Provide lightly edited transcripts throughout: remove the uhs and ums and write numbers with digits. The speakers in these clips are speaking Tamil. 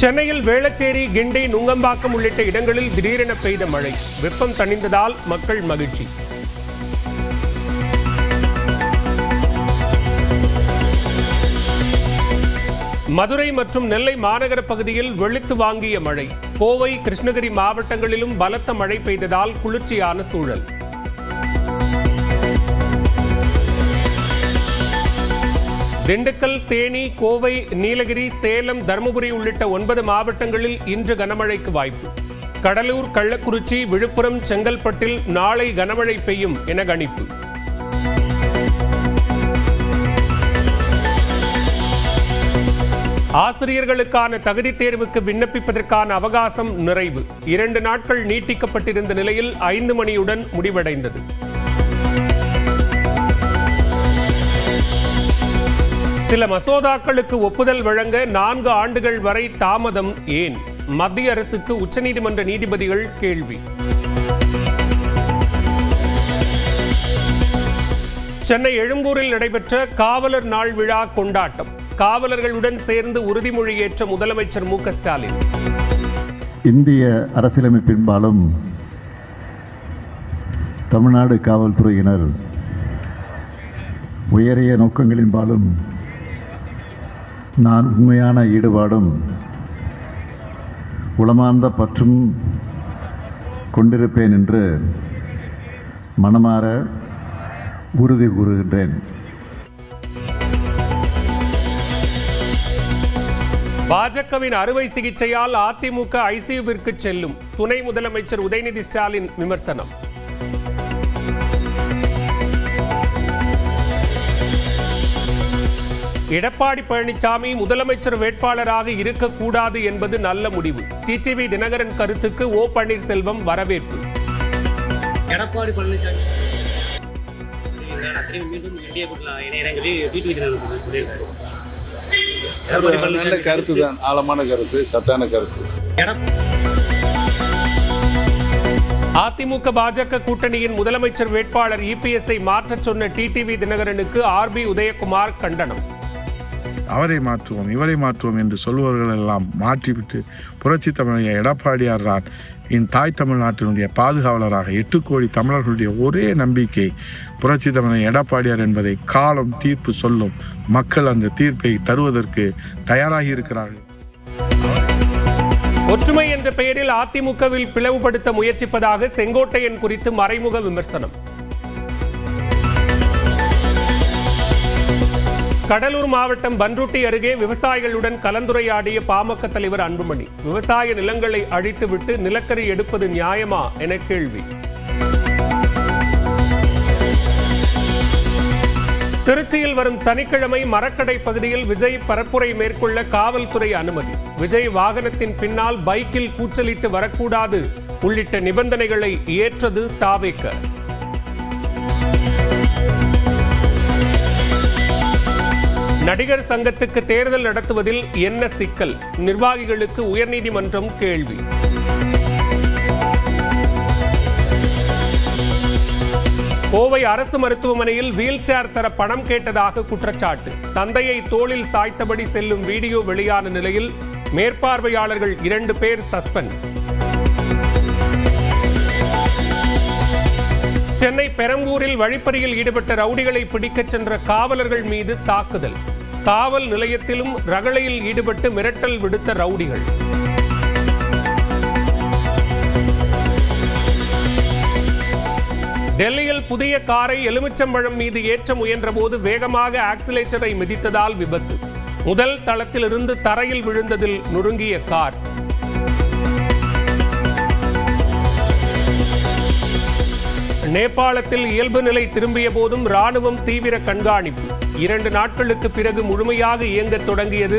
சென்னையில் வேளச்சேரி, கிண்டி, நுங்கம்பாக்கம் உள்ளிட்ட இடங்களில் திடீரென பெய்த மழை. வெப்பம் தணிந்ததால் மக்கள் மகிழ்ச்சி. மதுரை மற்றும் நெல்லை மாநகர பகுதியில் வெளுத்து வாங்கிய மழை. கோவை, கிருஷ்ணகிரி மாவட்டங்களிலும் பலத்த மழை பெய்ததால் குளிர்ச்சியான சூழல். திண்டுக்கல், தேனி, கோவை, நீலகிரி, சேலம், தருமபுரி உள்ளிட்ட 9 மாவட்டங்களில் இன்று கனமழைக்கு வாய்ப்பு. கடலூர், கள்ளக்குறிச்சி, விழுப்புரம், செங்கல்பட்டில் நாளை கனமழை பெய்யும் என கணிப்பு. ஆசிரியர்களுக்கான தகுதி தேர்வுக்கு விண்ணப்பிப்பதற்கான அவகாசம் நிறைவு. 2 நாட்கள் நீட்டிக்கப்பட்டிருந்த நிலையில் 5 மணியுடன் முடிவடைந்தது. சில மசோதாக்களுக்கு ஒப்புதல் வழங்க 4 ஆண்டுகள் வரை தாமதம் ஏன்? மத்திய அரசுக்கு உச்சநீதிமன்ற நீதிபதிகள் கேள்வி. சென்னை எழும்பூரில் நடைபெற்ற காவலர் நாள் விழா கொண்டாட்டம். காவலர்களுடன் சேர்ந்து உறுதிமொழி ஏற்ற முதலமைச்சர் மு க ஸ்டாலின். இந்திய அரசியலமைப்பின்பாலும் தமிழ்நாடு காவல்துறையினர் உயரிய நோக்கங்களின்பாலும் நான் உண்மையான ஈடுபாடும் உளமார்ந்த பற்றும் கொண்டிருப்பேன் என்று மனமாற உறுதி கூறுகின்றேன். பாஜகவின் அறுவை சிகிச்சையால் அதிமுக ஐசியூவிற்கு செல்லும். துணை முதலமைச்சர் உதயநிதி ஸ்டாலின் விமர்சனம். எடப்பாடி பழனிசாமி முதலமைச்சர் வேட்பாளராக இருக்கக்கூடாது என்பது நல்ல முடிவு. டிடிவி தினகரன் கருத்துக்கு ஓ பன்னீர்செல்வம் வரவேற்பு. எடப்பாடி பழனிசாமி நல்ல கருத்து தான், ஆழமான கருத்து, சத்தான கருத்து. அதிமுக பாஜக கூட்டணியின் முதலமைச்சர் வேட்பாளர் இபிஎஸ்ஐ மாற்றச் சொன்ன டிடிவி தினகரனுக்கு ஆர்பி உதயகுமார் கண்டனம். அவரை மாற்றுவோம், இவரை மாற்றுவோம் என்று சொல்பவர்கள் எல்லாம் மாற்றிவிட்டு புரட்சி தமிழக எடப்பாடியார் தான் என் தாய் தமிழ்நாட்டினுடைய பாதுகாவலராக 8 கோடி தமிழர்களுடைய ஒரே நம்பிக்கை புரட்சி தமிழக எடப்பாடியார் என்பதை காலம் தீர்ப்பு சொல்லும். மக்கள் அந்த தீர்ப்பை தருவதற்கு தயாராகி இருக்கிறார்கள். ஒற்றுமை என்ற பெயரில் அதிமுகவில் பிளவுபடுத்த முயற்சிப்பதாக செங்கோட்டையன் குறித்து மறைமுக விமர்சனம். கடலூர் மாவட்டம் பன்ருட்டி அருகே விவசாயிகளுடன் கலந்துரையாடிய பாமக தலைவர் அன்புமணி. விவசாய நிலங்களை அழித்துவிட்டு நிலக்கரி எடுப்பது நியாயமா என கேள்வி. திருச்சியில் வரும் சனிக்கிழமை மரக்கடை பகுதியில் விஜய் பரப்புரை மேற்கொள்ள காவல்துறை அனுமதி. விஜய் வாகனத்தின் பின்னால் பைக்கில் கூச்சலிட்டு வரக்கூடாது உள்ளிட்ட நிபந்தனைகளை ஏற்றது தாவேக. நடிகர் சங்கத்துக்கு தேர்தல் நடத்துவதில் என்ன சிக்கல்? நிர்வாகிகளுக்கு உயர்நீதிமன்றம் கேள்வி. கோவை அரசு மருத்துவமனையில் வீல் சேர் தர பணம் கேட்டதாக குற்றச்சாட்டு. தந்தையை தோளில் சாய்த்தபடி செல்லும் வீடியோ வெளியான நிலையில் மேற்பார்வையாளர்கள் 2 பேர் சஸ்பெண்ட். சென்னை பெரம்பூரில் வழிப்பறியில் ஈடுபட்ட ரவுடிகளை பிடிக்கச் சென்ற காவலர்கள் மீது தாக்குதல். காவல் நிலையத்திலும் ரகளையில் ஈடுபட்டு மிரட்டல் விடுத்த ரவுடிகள். டெல்லியில் புதிய காரை எலுமிச்சம்பழம் மீது ஏற்ற முயன்றபோது வேகமாக ஆக்சிலேட்டரை மிதித்ததால் விபத்து. முதல் தளத்திலிருந்து தரையில் விழுந்ததில் நொறுங்கிய கார். நேபாளத்தில் இயல்பு நிலை திரும்பிய போதும் ராணுவம் தீவிர கண்காணிப்பு. 2 நாட்களுக்கு பிறகு முழுமையாக இயங்கத் தொடங்கியது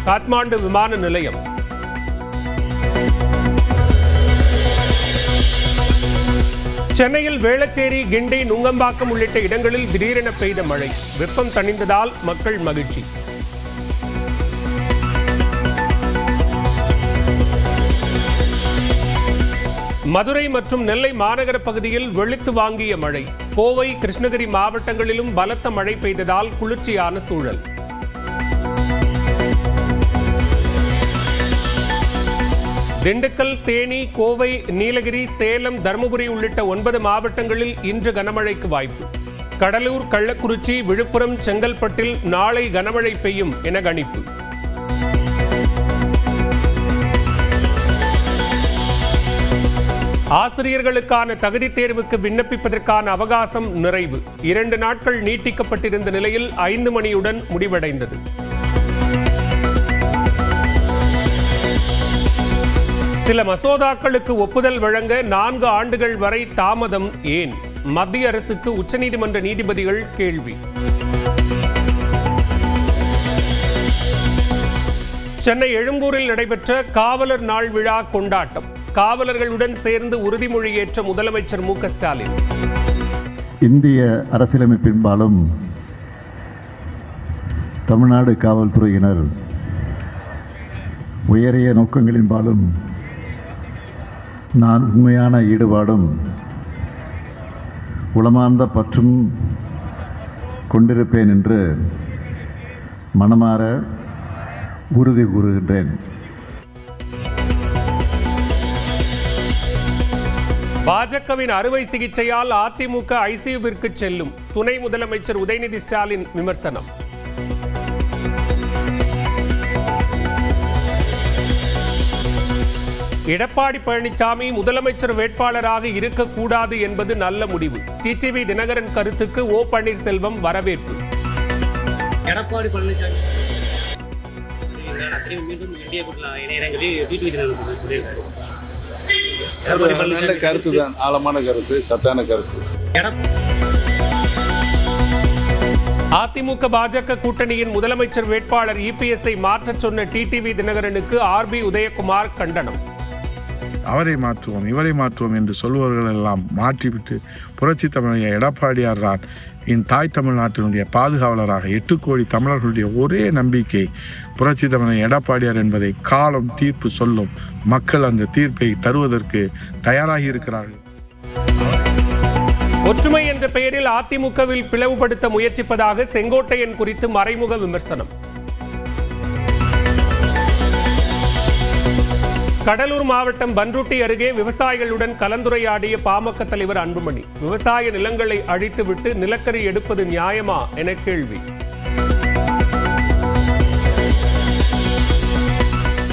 காத்மாண்டு விமான நிலையம். சென்னையில் வேளச்சேரி, கிண்டி, நுங்கம்பாக்கம் உள்ளிட்ட இடங்களில் திடீரென பெய்த மழை. வெப்பம் தணிந்ததால் மக்கள் மகிழ்ச்சி. மதுரை மற்றும் நெல்லை மாநகர பகுதியில் வெளுத்து வாங்கிய மழை. கோவை, கிருஷ்ணகிரி மாவட்டங்களிலும் பலத்த மழை பெய்ததால் குளிர்ச்சியான சூழல். திண்டுக்கல், தேனி, கோவை, நீலகிரி, சேலம், தருமபுரி உள்ளிட்ட 9 மாவட்டங்களில் இன்று கனமழைக்கு வாய்ப்பு. கடலூர், கள்ளக்குறிச்சி, விழுப்புரம், செங்கல்பட்டில் நாளை கனமழை பெய்யும் என கணிப்பு. ஆசிரியர்களுக்கான தகுதி தேர்வுக்கு விண்ணப்பிப்பதற்கான அவகாசம் நிறைவு. 2 நாட்கள் நீட்டிக்கப்பட்டிருந்த நிலையில் 5 மணியுடன் முடிவடைந்தது. சில மசோதாக்களுக்கு ஒப்புதல் வழங்க 4 ஆண்டுகள் வரை தாமதம் ஏன்? மத்திய அரசுக்கு உச்சநீதிமன்ற நீதிபதிகள் கேள்வி. சென்னை எழும்பூரில் நடைபெற்ற காவலர் நாள் விழா கொண்டாட்டம். காவலர்களுடன் சேர்ந்து உறுதிமொழி ஏற்ற முதலமைச்சர் மு க ஸ்டாலின். இந்திய அரசியலமைப்பின்பாலும் தமிழ்நாடு காவல்துறையினர் உயரிய நோக்கங்களின்பாலும் நான் உண்மையான ஈடுபாடும் உளமார்ந்த பற்றும் கொண்டிருப்பேன் என்று மனமாற உறுதி கூறுகின்றேன். பாஜகவின் அறுவை சிகிச்சையால் அதிமுக ஐசியூவிற்கு செல்லும். துணை முதலமைச்சர் உதயநிதி ஸ்டாலின் விமர்சனம். எடப்பாடி பழனிசாமி முதலமைச்சர் வேட்பாளராக இருக்கக்கூடாது என்பது நல்ல முடிவு. டிடிவி தினகரன் கருத்துக்கு ஓ பன்னீர்செல்வம் வரவேற்பு. எடப்பாடி பழனிசாமி மீண்டும் இந்திய கூட்டணியில் இணையறங்கிறது டிடிவி தினகரன் சொல்லியிருக்காரு. நல்ல கருத்து தான், ஆழமான கருத்து, சத்தான கருத்து. அதிமுக பாஜக கூட்டணியின் முதலமைச்சர் வேட்பாளர் இபிஎஸ்ஐ மாற்றச் சொன்ன டிடிவி தினகரனுக்கு ஆர்பி உதயகுமார் கண்டனம். அவரை மாற்றுவோம், இவரை மாற்றுவோம் என்று சொல்பவர்கள் எல்லாம் மாற்றிவிட்டு புரட்சி தமிழக எடப்பாடியார் தான் என் தாய் தமிழ்நாட்டினுடைய பாதுகாவலராக 8 கோடி தமிழர்களுடைய ஒரே நம்பிக்கை புரட்சி தமிழக எடப்பாடியார் என்பதை காலம் தீர்ப்பு சொல்லும். மக்கள் அந்த தீர்ப்பை தருவதற்கு தயாராகி இருக்கிறார்கள். ஒற்றுமை என்ற பெயரில் அதிமுகவில் பிளவுபடுத்த முயற்சிப்பதாக செங்கோட்டையன் குறித்து மறைமுக விமர்சனம். கடலூர் மாவட்டம் பன்ருட்டி அருகே விவசாயிகளுடன் கலந்துரையாடிய பாமக தலைவர் அன்புமணி. விவசாய நிலங்களை அழித்துவிட்டு நிலக்கரி எடுப்பது நியாயமா என கேள்வி.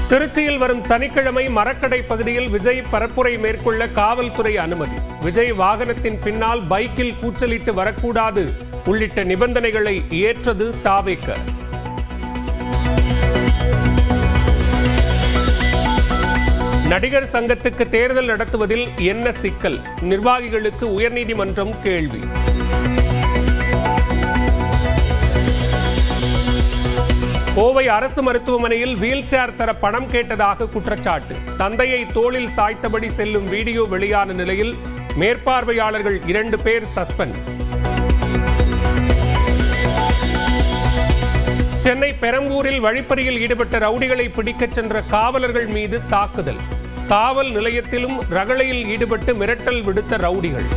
திருச்சியில் வரும் சனிக்கிழமை மரக்கடை பகுதியில் விஜய் பரப்புரை மேற்கொள்ள காவல்துறை அனுமதி. விஜய் வாகனத்தின் பின்னால் பைக்கில் கூச்சலிட்டு வரக்கூடாது உள்ளிட்ட நிபந்தனைகளை ஏற்றது தாவேக. நடிகர் சங்கத்துக்கு தேர்தல் நடத்துவதில் என்ன சிக்கல்? நிர்வாகிகளுக்கு உயர்நீதிமன்றம் கேள்வி. கோவை அரசு மருத்துவமனையில் வீல் சேர் தர பணம் கேட்டதாக குற்றச்சாட்டு. தந்தையை தோளில் சாய்த்தபடி செல்லும் வீடியோ வெளியான நிலையில் மேற்பார்வையாளர்கள் 2 பேர் சஸ்பெண்ட். சென்னை பெரம்பூரில் வழிப்பறியில் ஈடுபட்ட ரவுடிகளை பிடிக்கச் சென்ற காவலர்கள் மீது தாக்குதல். காவல் நிலையத்திலும் ரகளையில் ஈடுபட்டு மிரட்டல் விடுத்த ரவுடிகள்.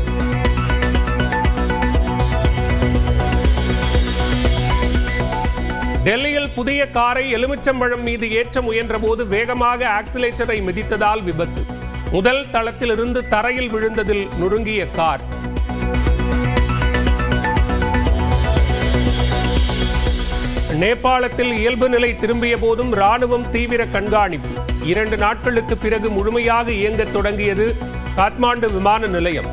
டெல்லியில் புதிய காரை எலுமிச்சம்பழம் மீது ஏற்ற முயன்றபோது வேகமாக ஆக்சிலேட்டரை மிதித்ததால் விபத்து. முதல் தளத்திலிருந்து தரையில் விழுந்ததில் நொறுங்கிய கார். நேபாளத்தில் இயல்பு நிலை திரும்பிய போதும் ராணுவம் தீவிர கண்காணிப்பு. 2 நாட்களுக்கு பிறகு முழுமையாக இயங்கத் தொடங்கியது காத்மாண்டு விமான நிலையம்.